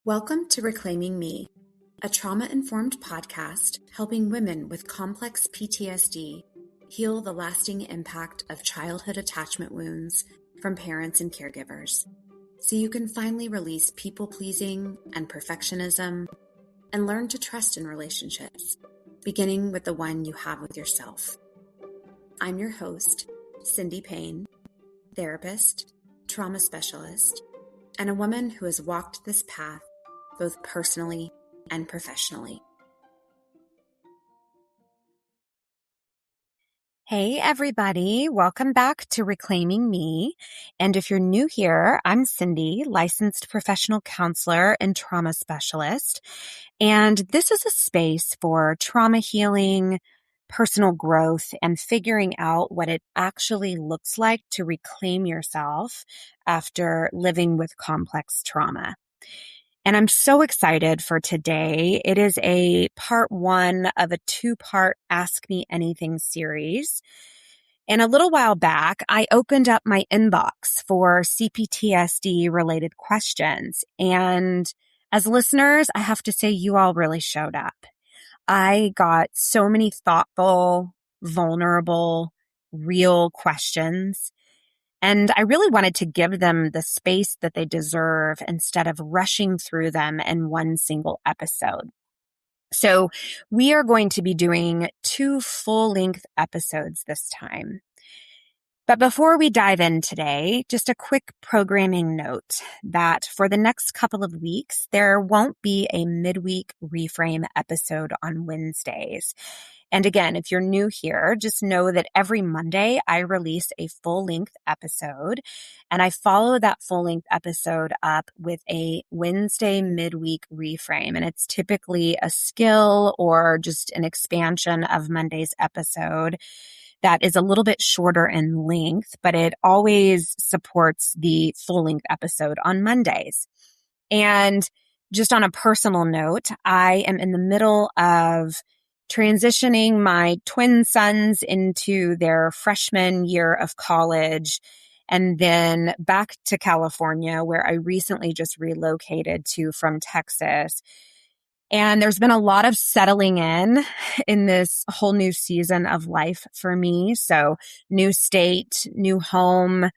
Welcome to Reclaiming Me, a trauma-informed podcast helping women with complex PTSD heal the lasting impact of childhood attachment wounds from parents and caregivers, so you can finally release people-pleasing and perfectionism and learn to trust in relationships, beginning with the one you have with yourself. I'm your host, Cindy Payne, therapist, trauma specialist, and a woman who has walked this path both personally and professionally. Hey, everybody. Welcome back to Reclaiming Me. And if you're new here, I'm Cindy, licensed professional counselor and trauma specialist. And this is a space for trauma healing, personal growth, and figuring out what it actually looks like to reclaim yourself after living with complex trauma. And I'm so excited for today. It is a part one of a two-part Ask Me Anything series. And a little while back, I opened up my inbox for CPTSD related questions. And as listeners, I have to say you all really showed up. I got so many thoughtful, vulnerable, real questions. And I really wanted to give them the space that they deserve instead of rushing through them in one single episode. So we are going to be doing 2 full-length episodes this time. But before we dive in today, just a quick programming note that for the next couple of weeks, there won't be a midweek reframe episode on Wednesdays. And again, if you're new here, just know that every Monday I release a full-length episode, and I follow that full-length episode up with a Wednesday midweek reframe. And it's typically a skill or just an expansion of Monday's episode that is a little bit shorter in length, but it always supports the full-length episode on Mondays. And just on a personal note, I am in the middle of transitioning my twin sons into their freshman year of college, and then back to California, where I recently just relocated to from Texas. And there's been a lot of settling in this whole new season of life for me. So new state, new home,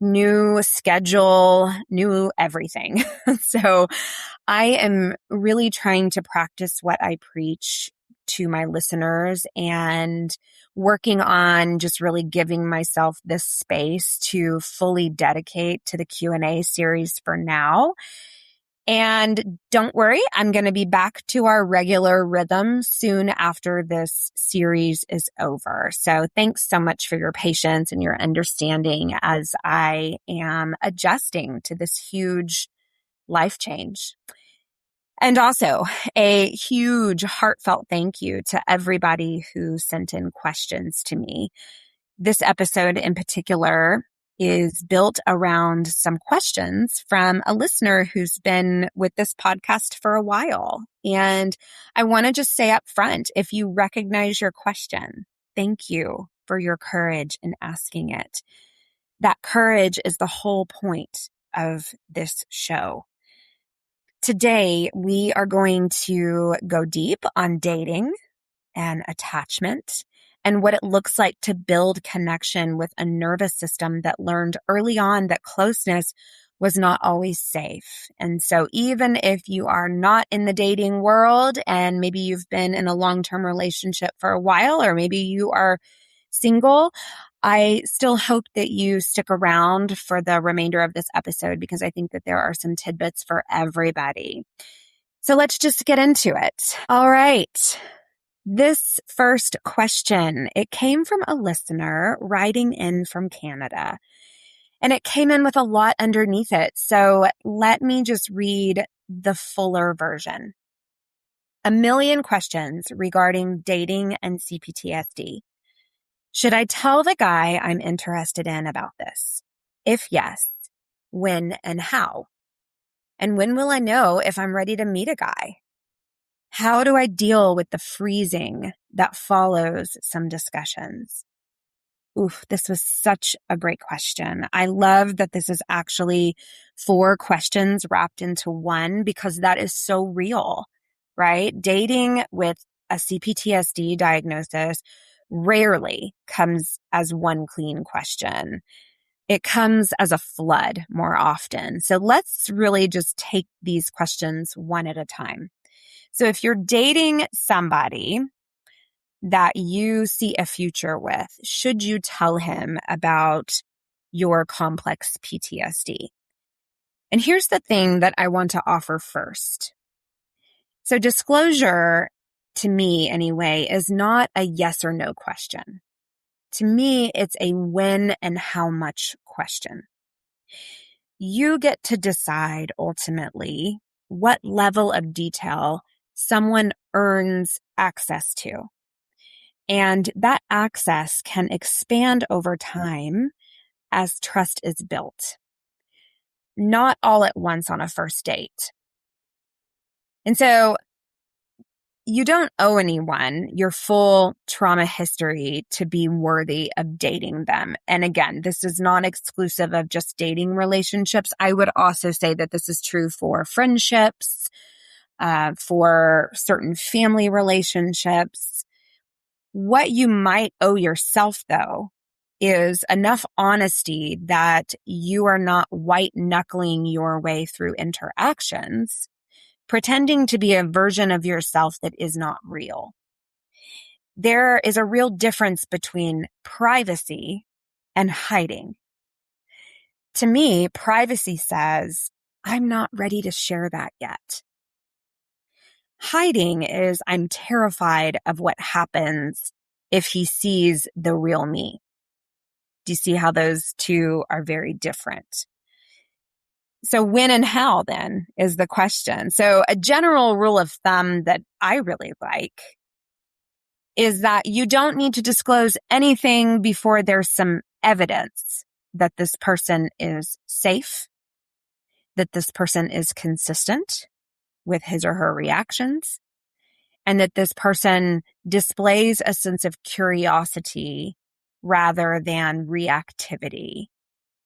new schedule, new everything. So I am really trying to practice what I preach to my listeners and working on just really giving myself this space to fully dedicate to the Q&A series for now. And don't worry, I'm going to be back to our regular rhythm soon after this series is over. So thanks so much for your patience and your understanding as I am adjusting to this huge life change. And also a huge heartfelt thank you to everybody who sent in questions to me. This episode in particular is built around some questions from a listener who's been with this podcast for a while. And I want to just say up front, if you recognize your question, thank you for your courage in asking it. That courage is the whole point of this show. Today, we are going to go deep on dating and attachment and what it looks like to build connection with a nervous system that learned early on that closeness was not always safe. And so even if you are not in the dating world and maybe you've been in a long-term relationship for a while, or maybe you are single, I still hope that you stick around for the remainder of this episode because I think that there are some tidbits for everybody. So let's just get into it. All right. This first question, it came from a listener writing in from Canada, and it came in with a lot underneath it. So let me just read the fuller version. A million questions regarding dating and CPTSD. Should I tell the guy I'm interested in about this? If yes, when and how? And when will I know if I'm ready to meet a guy? How do I deal with the freezing that follows some discussions? oof, this was such a great question. I love that this is actually 4 questions wrapped into one because that is so real, right? Dating with a CPTSD diagnosis rarely comes as one clean question. It comes as a flood more often. So let's really just take these questions one at a time. So if you're dating somebody that you see a future with, should you tell him about your complex PTSD? And here's the thing that I want to offer first. So disclosure, to me anyway, is not a yes or no question. To me, it's a when and how much question. You get to decide ultimately what level of detail someone earns access to. And that access can expand over time as trust is built, not all at once on a first date. And so you don't owe anyone your full trauma history to be worthy of dating them. And again, this is not exclusive of just dating relationships. I would also say that this is true for friendships, for certain family relationships. What you might owe yourself, though, is enough honesty that you are not white knuckling your way through interactions, pretending to be a version of yourself that is not real. There is a real difference between privacy and hiding. To me, privacy says, I'm not ready to share that yet. Hiding is, I'm terrified of what happens if he sees the real me. Do you see how those two are very different? So when and how then is the question. So a general rule of thumb that I really like is that you don't need to disclose anything before there's some evidence that this person is safe, that this person is consistent with his or her reactions, and that this person displays a sense of curiosity rather than reactivity.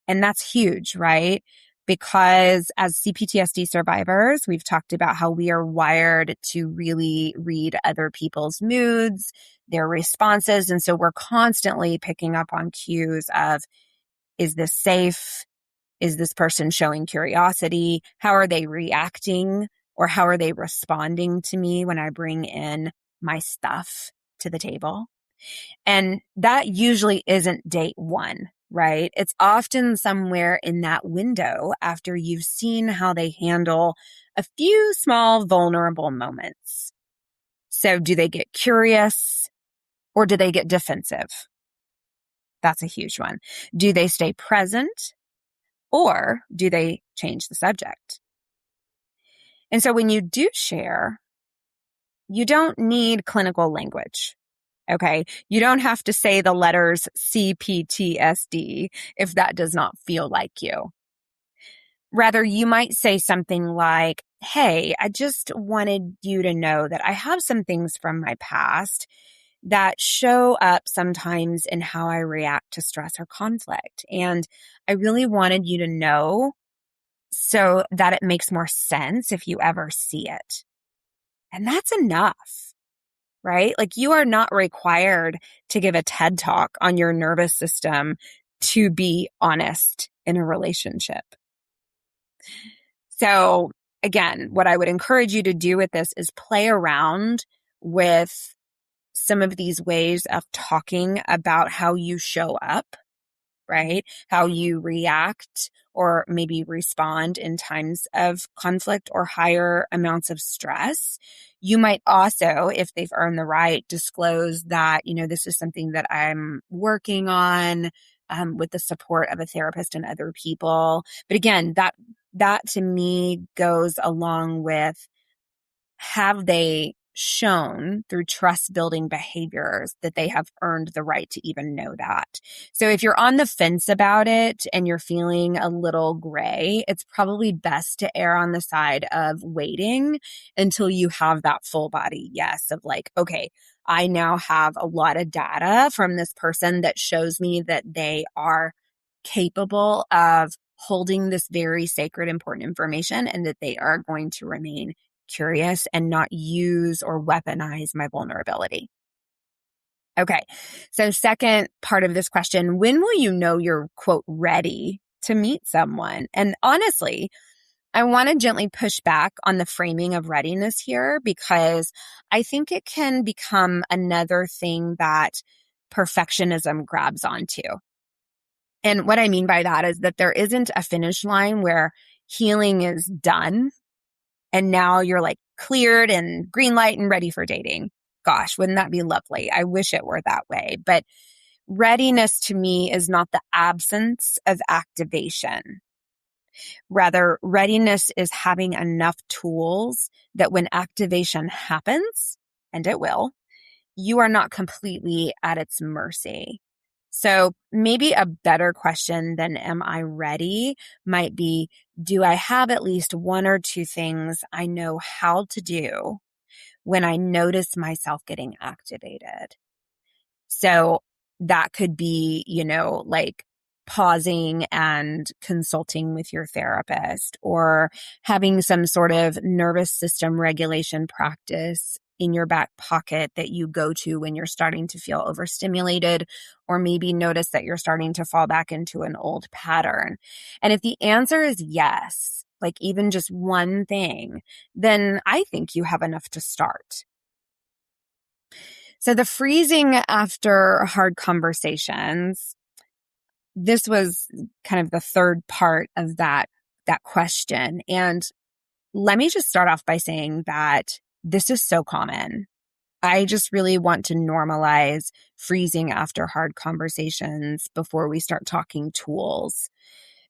And that's huge, right? Because as CPTSD survivors, we've talked about how we are wired to really read other people's moods, their responses. And so we're constantly picking up on cues of, is this safe? Is this person showing curiosity? How are they reacting? Or how are they responding to me when I bring in my stuff to the table? And that usually isn't date one, right? It's often somewhere in that window after you've seen how they handle a few small vulnerable moments. So do they get curious or do they get defensive? That's a huge one. Do they stay present or do they change the subject? And so when you do share, you don't need clinical language. Okay. You don't have to say the letters CPTSD if that does not feel like you. Rather, you might say something like, hey, I just wanted you to know that I have some things from my past that show up sometimes in how I react to stress or conflict. And I really wanted you to know so that it makes more sense if you ever see it. And that's enough, right? Like you are not required to give a TED talk on your nervous system to be honest in a relationship. So again, what I would encourage you to do with this is play around with some of these ways of talking about how you show up, right? How you react or maybe respond in times of conflict or higher amounts of stress. You might also, if they've earned the right, disclose that, this is something that I'm working on with the support of a therapist and other people. But again, that to me goes along with, have they shown through trust building behaviors that they have earned the right to even know that. So if you're on the fence about it and you're feeling a little gray, it's probably best to err on the side of waiting until you have that full body yes of like, okay, I now have a lot of data from this person that shows me that they are capable of holding this very sacred, important information, and that they are going to remain curious and not use or weaponize my vulnerability. Okay. So second part of this question, when will you know you're, quote, ready to meet someone? And honestly, I want to gently push back on the framing of readiness here, because I think it can become another thing that perfectionism grabs onto. And what I mean by that is that there isn't a finish line where healing is done and now you're like cleared and green light and ready for dating. Gosh, wouldn't that be lovely? I wish it were that way. But readiness to me is not the absence of activation. Rather, readiness is having enough tools that when activation happens, and it will, you are not completely at its mercy. So maybe a better question than am I ready might be, do I have at least one or two things I know how to do when I notice myself getting activated? So that could be, like pausing and consulting with your therapist, or having some sort of nervous system regulation practice in your back pocket that you go to when you're starting to feel overstimulated, or maybe notice that you're starting to fall back into an old pattern. And if the answer is yes, like even just one thing, then I think you have enough to start. So the freezing after hard conversations, this was kind of the third part of that question. And let me just start off by saying that this is so common. I just really want to normalize freezing after hard conversations before we start talking tools.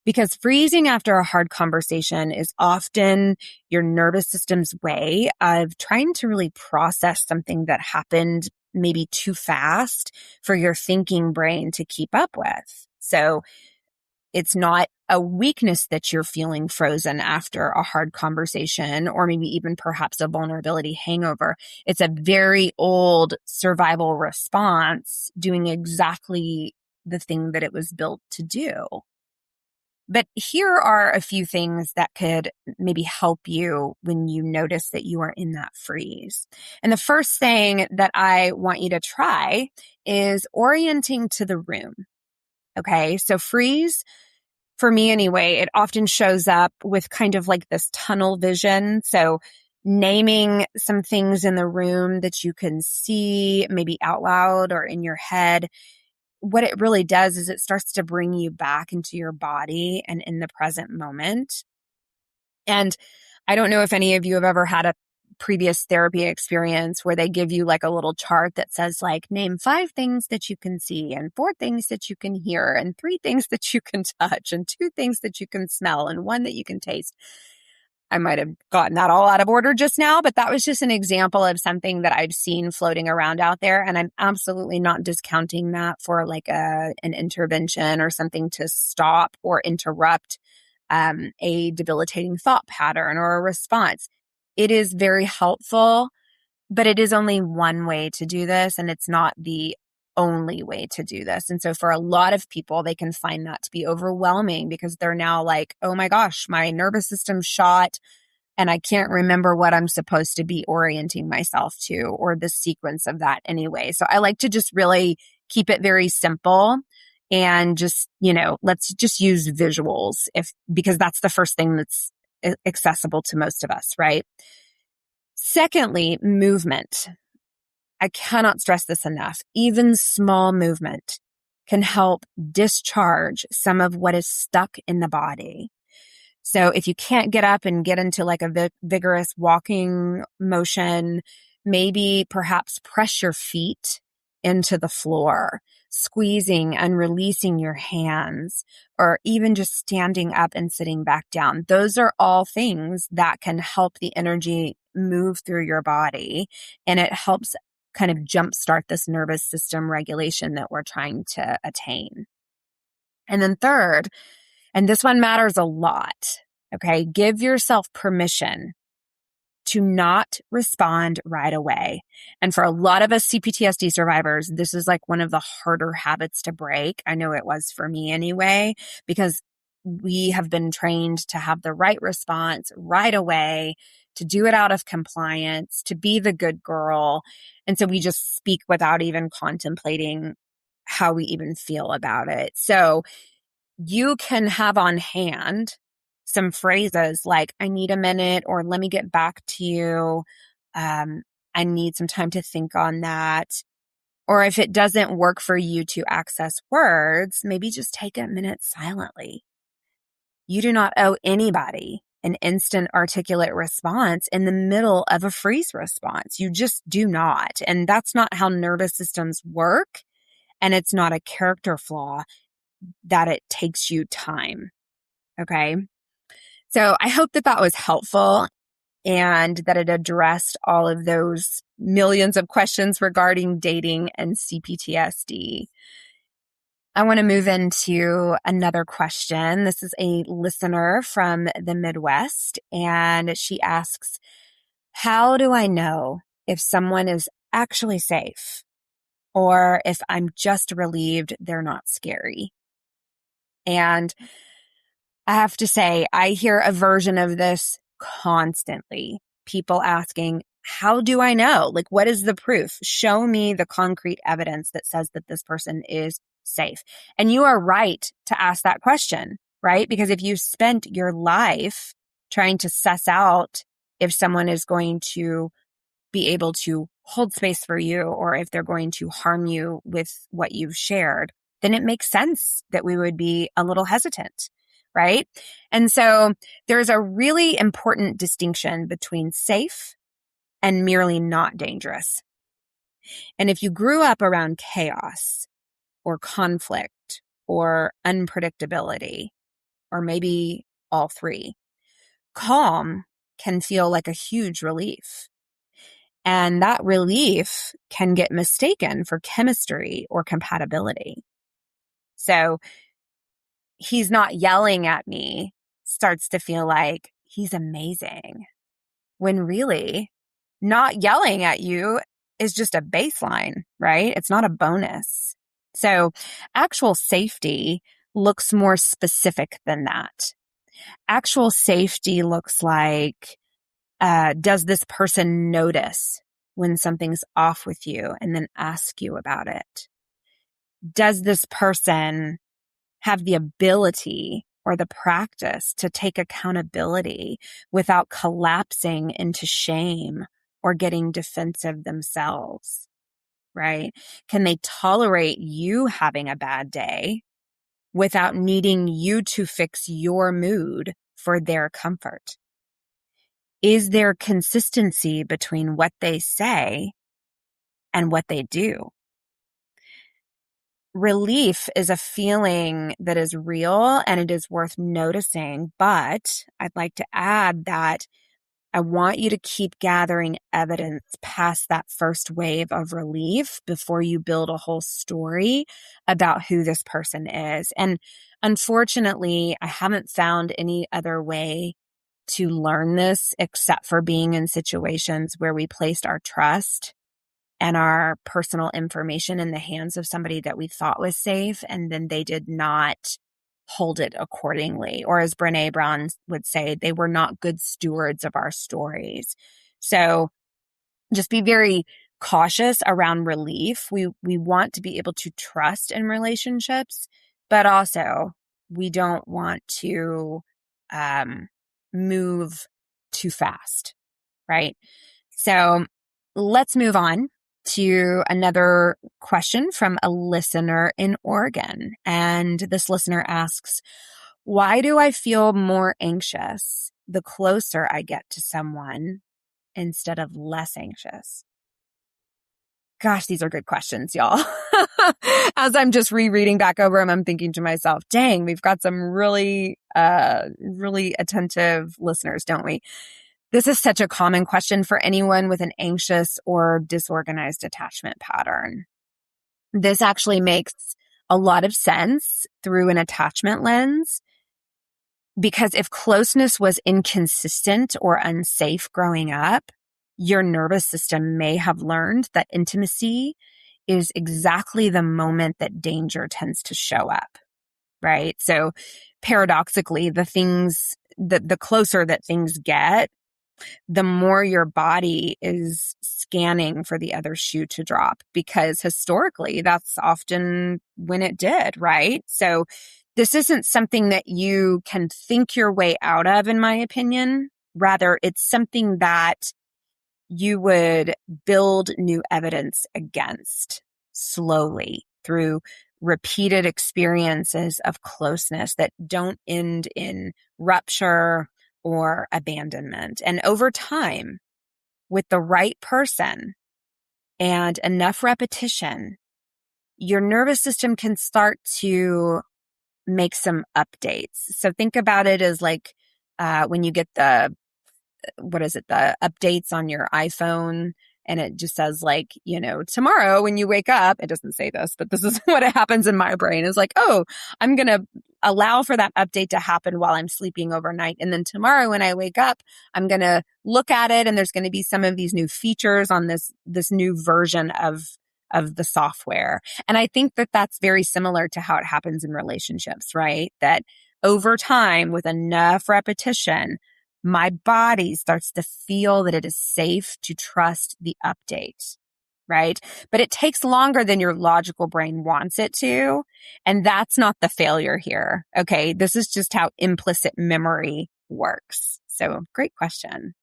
Because freezing after a hard conversation is often your nervous system's way of trying to really process something that happened maybe too fast for your thinking brain to keep up with. So it's not a weakness that you're feeling frozen after a hard conversation, or maybe even perhaps a vulnerability hangover. It's a very old survival response doing exactly the thing that it was built to do. But here are a few things that could maybe help you when you notice that you are in that freeze. And the first thing that I want you to try is orienting to the room. Okay, so freeze, for me anyway, it often shows up with kind of like this tunnel vision. So naming some things in the room that you can see, maybe out loud or in your head. What it really does is it starts to bring you back into your body and in the present moment. And I don't know if any of you have ever had a previous therapy experience where they give you like a little chart that says like, name 5 things that you can see and 4 things that you can hear and 3 things that you can touch and 2 things that you can smell and 1 that you can taste. I might have gotten that all out of order just now, but that was just an example of something that I've seen floating around out there. And I'm absolutely not discounting that for like an intervention or something to stop or interrupt a debilitating thought pattern or a response. It is very helpful, but it is only one way to do this, and it's not the only way to do this. And so for a lot of people, they can find that to be overwhelming because they're now like, oh my gosh, my nervous system's shot and I can't remember what I'm supposed to be orienting myself to or the sequence of that anyway. So I like to just really keep it very simple and just, let's just use visuals because that's the first thing that's accessible to most of us, right? Secondly, movement. I cannot stress this enough. Even small movement can help discharge some of what is stuck in the body. So if you can't get up and get into like a vigorous walking motion, maybe perhaps press your feet into the floor, squeezing and releasing your hands, or even just standing up and sitting back down. Those are all things that can help the energy move through your body, and it helps kind of jumpstart this nervous system regulation that we're trying to attain. And then third, and this one matters a lot, okay, give yourself permission to not respond right away. And for a lot of us CPTSD survivors, this is like one of the harder habits to break. I know it was for me anyway, because we have been trained to have the right response right away, to do it out of compliance, to be the good girl. And so we just speak without even contemplating how we even feel about it. So you can have on hand some phrases like, I need a minute, or let me get back to you. I need some time to think on that. Or if it doesn't work for you to access words, maybe just take a minute silently. You do not owe anybody an instant articulate response in the middle of a freeze response. You just do not. And that's not how nervous systems work. And it's not a character flaw that it takes you time. Okay. So I hope that was helpful and that it addressed all of those millions of questions regarding dating and CPTSD. I want to move into another question. This is a listener from the Midwest, and she asks, how do I know if someone is actually safe or if I'm just relieved they're not scary? And I have to say, I hear a version of this constantly. People asking, how do I know? Like, what is the proof? Show me the concrete evidence that says that this person is safe. And you are right to ask that question, right? Because if you spent your life trying to suss out if someone is going to be able to hold space for you or if they're going to harm you with what you've shared, then it makes sense that we would be a little hesitant, right? And so there's a really important distinction between safe and merely not dangerous. And if you grew up around chaos or conflict or unpredictability, or maybe all three, calm can feel like a huge relief. And that relief can get mistaken for chemistry or compatibility. So he's not yelling at me starts to feel like he's amazing, when really not yelling at you is just a baseline, right? It's not a bonus. So actual safety looks more specific than that. Actual safety looks like, does this person notice when something's off with you and then ask you about it? Does this person have the ability or the practice to take accountability without collapsing into shame or getting defensive themselves, right? Can they tolerate you having a bad day without needing you to fix your mood for their comfort? Is there consistency between what they say and what they do? Relief is a feeling that is real and it is worth noticing, but I'd like to add that I want you to keep gathering evidence past that first wave of relief before you build a whole story about who this person is. And unfortunately, I haven't found any other way to learn this except for being in situations where we placed our trust and our personal information in the hands of somebody that we thought was safe, and then they did not hold it accordingly. Or as Brene Brown would say, they were not good stewards of our stories. So just be very cautious around relief. We want to be able to trust in relationships, but also we don't want to move too fast, right? So let's move on to another question from a listener in Oregon. And this listener asks, why do I feel more anxious the closer I get to someone instead of less anxious? Gosh, these are good questions, y'all. As I'm just rereading back over them, I'm thinking to myself, dang, we've got some really, really attentive listeners, don't we? This is such a common question for anyone with an anxious or disorganized attachment pattern. This actually makes a lot of sense through an attachment lens. Because if closeness was inconsistent or unsafe growing up, your nervous system may have learned that intimacy is exactly the moment that danger tends to show up, right? So paradoxically, the closer that things get, the more your body is scanning for the other shoe to drop, because historically that's often when it did, right? So this isn't something that you can think your way out of, in my opinion. Rather, it's something that you would build new evidence against slowly through repeated experiences of closeness that don't end in rupture or abandonment. And over time, with the right person and enough repetition, your nervous system can start to make some updates. So think about it as like when you get the updates on your iPhone, and it just says like, tomorrow when you wake up, it doesn't say this, but this is what happens in my brain is like, oh, I'm going to allow for that update to happen while I'm sleeping overnight. And then tomorrow when I wake up, I'm going to look at it and there's going to be some of these new features on this new version of the software. And I think that that's very similar to how it happens in relationships, right? That over time, with enough repetition, my body starts to feel that it is safe to trust the update, right? But it takes longer than your logical brain wants it to. And that's not the failure here. Okay. This is just how implicit memory works. So great question.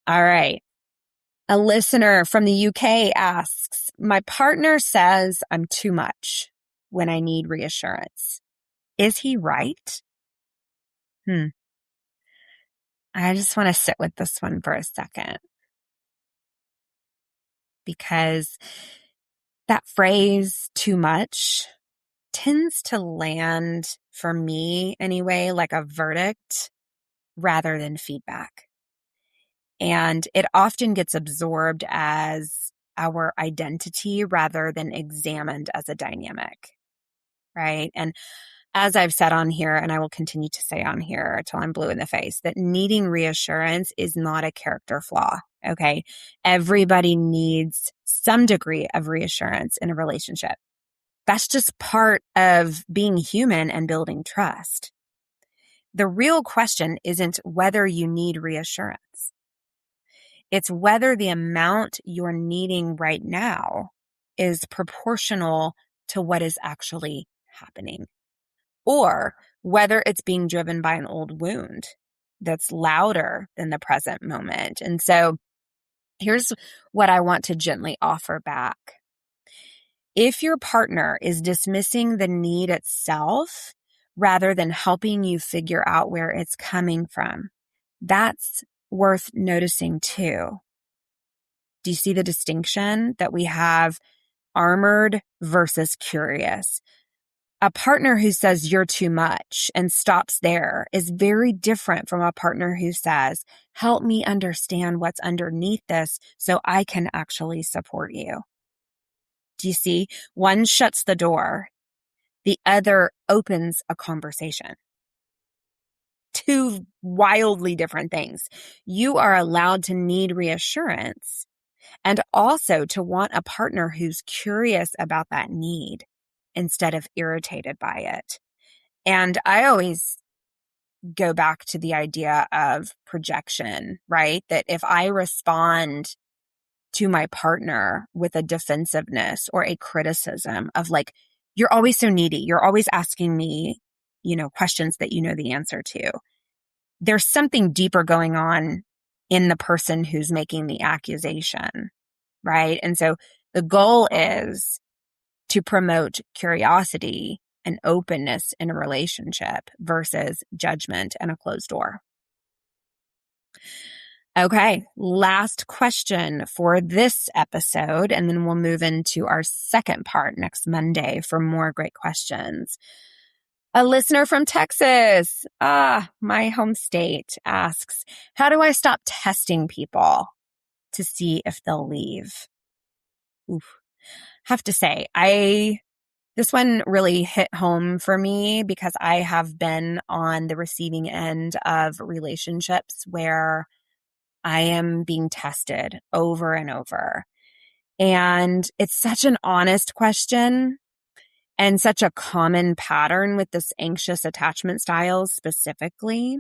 All right. A listener from the UK asks, my partner says I'm too much when I need reassurance. Is he right? I just want to sit with this one for a second, because that phrase too much tends to land, for me anyway, like a verdict rather than feedback. And it often gets absorbed as our identity rather than examined as a dynamic, right? And as I've said on here, and I will continue to say on here until I'm blue in the face, that needing reassurance is not a character flaw. Okay. Everybody needs some degree of reassurance in a relationship. That's just part of being human and building trust. The real question isn't whether you need reassurance. It's whether the amount you're needing right now is proportional to what is actually happening, or whether it's being driven by an old wound that's louder than the present moment. And so here's what I want to gently offer back. If your partner is dismissing the need itself rather than helping you figure out where it's coming from, that's worth noticing too. Do you see the distinction that we have? Armored versus curious. A partner who says you're too much and stops there is very different from a partner who says, help me understand what's underneath this so I can actually support you. Do you see? One shuts the door. The other opens a conversation. Two wildly different things. You are allowed to need reassurance and also to want a partner who's curious about that need instead of irritated by it. And I always go back to the idea of projection, right? That if I respond to my partner with a defensiveness or a criticism of like, you're always so needy, you're always asking me, questions that you know the answer to, there's something deeper going on in the person who's making the accusation, right? And so the goal is to promote curiosity and openness in a relationship versus judgment and a closed door. Okay, last question for this episode, and then we'll move into our second part next Monday for more great questions. A listener from Texas, my home state, asks, how do I stop testing people to see if they'll leave? Oof. Have to say, I This one really hit home for me because I have been on the receiving end of relationships where I am being tested over and over. And it's such an honest question and such a common pattern with this anxious attachment styles specifically.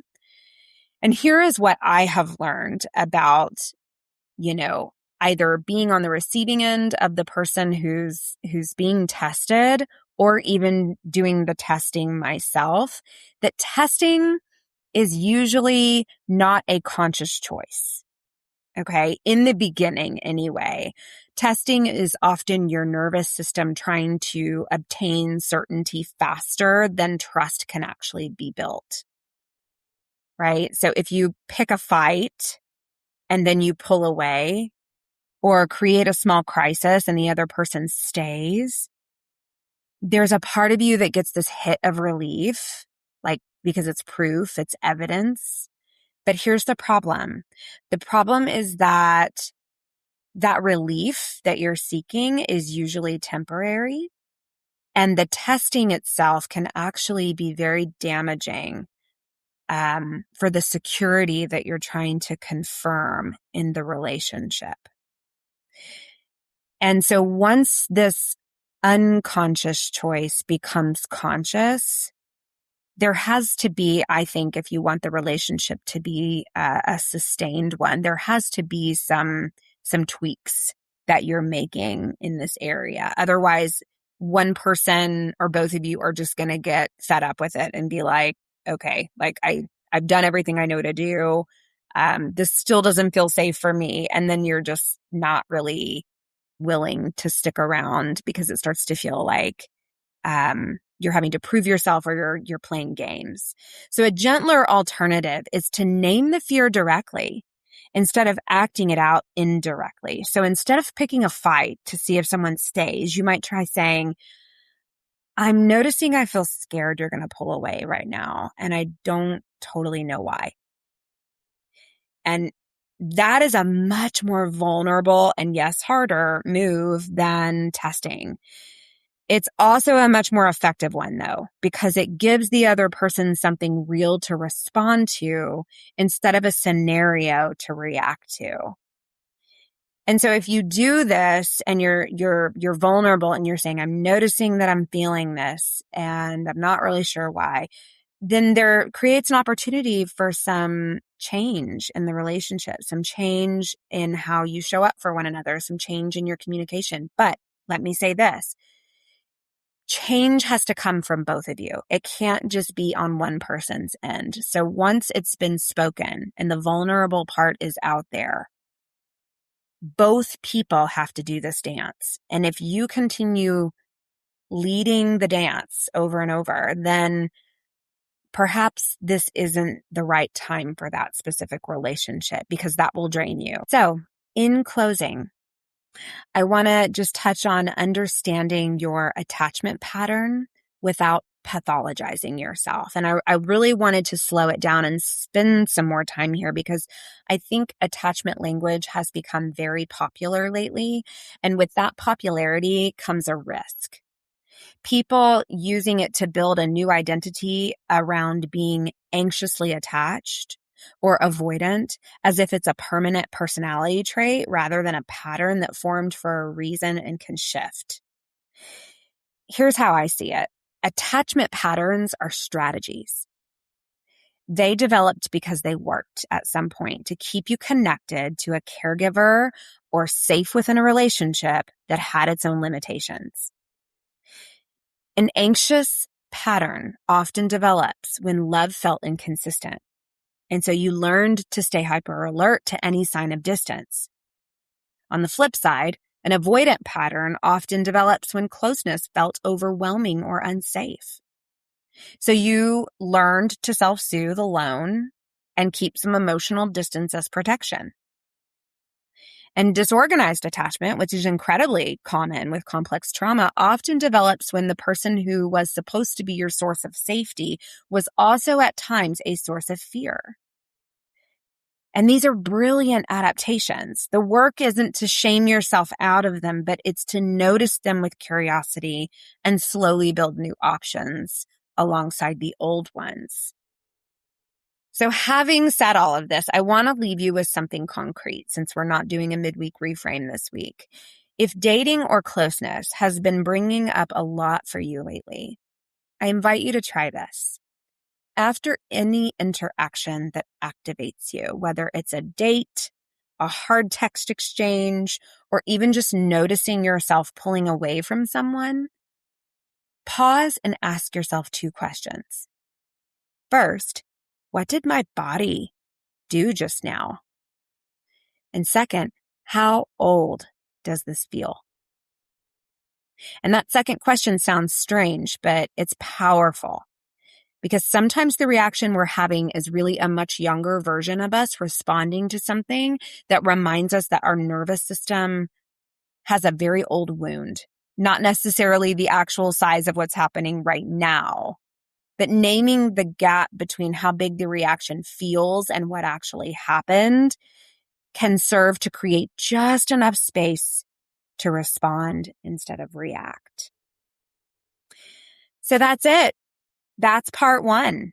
And here is what I have learned about, either being on the receiving end of the person who's being tested or even doing the testing myself, that testing is usually not a conscious choice. Okay. In the beginning, anyway, testing is often your nervous system trying to obtain certainty faster than trust can actually be built. Right. So if you pick a fight and then you pull away or create a small crisis and the other person stays, there's a part of you that gets this hit of relief, like because it's proof, it's evidence. But here's the problem. The problem is that relief that you're seeking is usually temporary, and the testing itself can actually be very damaging for the security that you're trying to confirm in the relationship. And so once this unconscious choice becomes conscious, there has to be, I think, if you want the relationship to be a sustained one, there has to be some tweaks that you're making in this area. Otherwise, one person or both of you are just going to get fed up with it and be like, okay, like I've done everything I know to do. This still doesn't feel safe for me. And then you're just not really willing to stick around because it starts to feel like you're having to prove yourself or you're playing games. So a gentler alternative is to name the fear directly instead of acting it out indirectly. So instead of picking a fight to see if someone stays, you might try saying, I'm noticing I feel scared you're going to pull away right now, and I don't totally know why. And that is a much more vulnerable and yes, harder move than testing. It's also a much more effective one though, because it gives the other person something real to respond to instead of a scenario to react to. And so if you do this and you're vulnerable and you're saying, I'm noticing that I'm feeling this and I'm not really sure why, then there creates an opportunity for some change in the relationship, some change in how you show up for one another, some change in your communication. But let me say this. Change has to come from both of you. It can't just be on one person's end. So once it's been spoken and the vulnerable part is out there, both people have to do this dance. And if you continue leading the dance over and over, then perhaps this isn't the right time for that specific relationship because that will drain you. So in closing, I want to just touch on understanding your attachment pattern without pathologizing yourself. And I really wanted to slow it down and spend some more time here because I think attachment language has become very popular lately. And with that popularity comes a risk. People using it to build a new identity around being anxiously attached or avoidant as if it's a permanent personality trait rather than a pattern that formed for a reason and can shift. Here's how I see it. Attachment patterns are strategies. They developed because they worked at some point to keep you connected to a caregiver or safe within a relationship that had its own limitations. An anxious pattern often develops when love felt inconsistent. And so you learned to stay hyper alert to any sign of distance. On the flip side, an avoidant pattern often develops when closeness felt overwhelming or unsafe. So you learned to self-soothe alone and keep some emotional distance as protection. And disorganized attachment, which is incredibly common with complex trauma, often develops when the person who was supposed to be your source of safety was also at times a source of fear. And these are brilliant adaptations. The work isn't to shame yourself out of them, but it's to notice them with curiosity and slowly build new options alongside the old ones. So having said all of this, I want to leave you with something concrete since we're not doing a midweek reframe this week. If dating or closeness has been bringing up a lot for you lately, I invite you to try this. After any interaction that activates you, whether it's a date, a hard text exchange, or even just noticing yourself pulling away from someone, pause and ask yourself 2 questions. First, what did my body do just now? And second, how old does this feel? And that second question sounds strange, but it's powerful because sometimes the reaction we're having is really a much younger version of us responding to something that reminds us that our nervous system has a very old wound, not necessarily the actual size of what's happening right now. But naming the gap between how big the reaction feels and what actually happened can serve to create just enough space to respond instead of react. So that's it. That's part 1.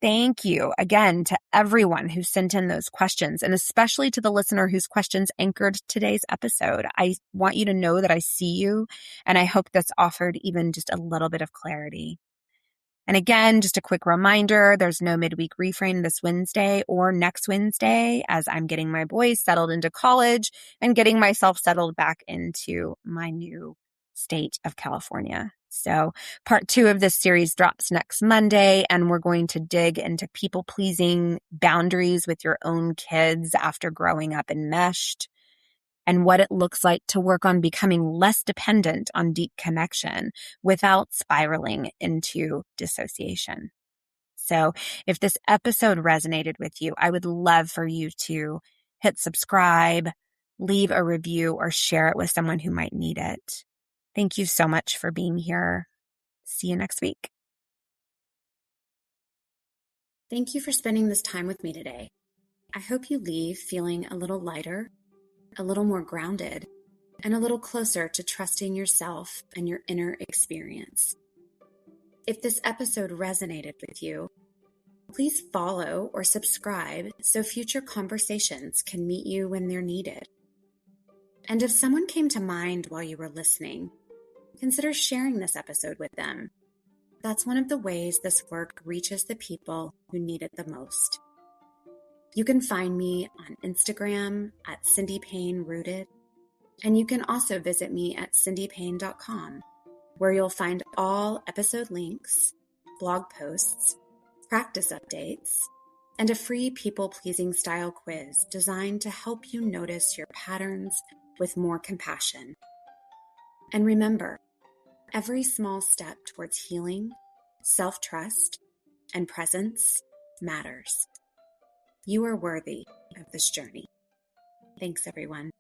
Thank you again to everyone who sent in those questions, and especially to the listener whose questions anchored today's episode. I want you to know that I see you, and I hope this offered even just a little bit of clarity. And again, just a quick reminder, there's no midweek reframe this Wednesday or next Wednesday as I'm getting my boys settled into college and getting myself settled back into my new state of California. So part 2 of this series drops next Monday, and we're going to dig into people-pleasing boundaries with your own kids after growing up enmeshed, and what it looks like to work on becoming less dependent on deep connection without spiraling into dissociation. So if this episode resonated with you, I would love for you to hit subscribe, leave a review, or share it with someone who might need it. Thank you so much for being here. See you next week. Thank you for spending this time with me today. I hope you leave feeling a little lighter, a little more grounded, and a little closer to trusting yourself and your inner experience. If this episode resonated with you, please follow or subscribe so future conversations can meet you when they're needed. And if someone came to mind while you were listening, consider sharing this episode with them. That's one of the ways this work reaches the people who need it the most. You can find me on Instagram at Cindy Payne Rooted, and you can also visit me at cindypayne.com, where you'll find all episode links, blog posts, practice updates, and a free people-pleasing style quiz designed to help you notice your patterns with more compassion. And remember, every small step towards healing, self-trust, and presence matters. You are worthy of this journey. Thanks, everyone.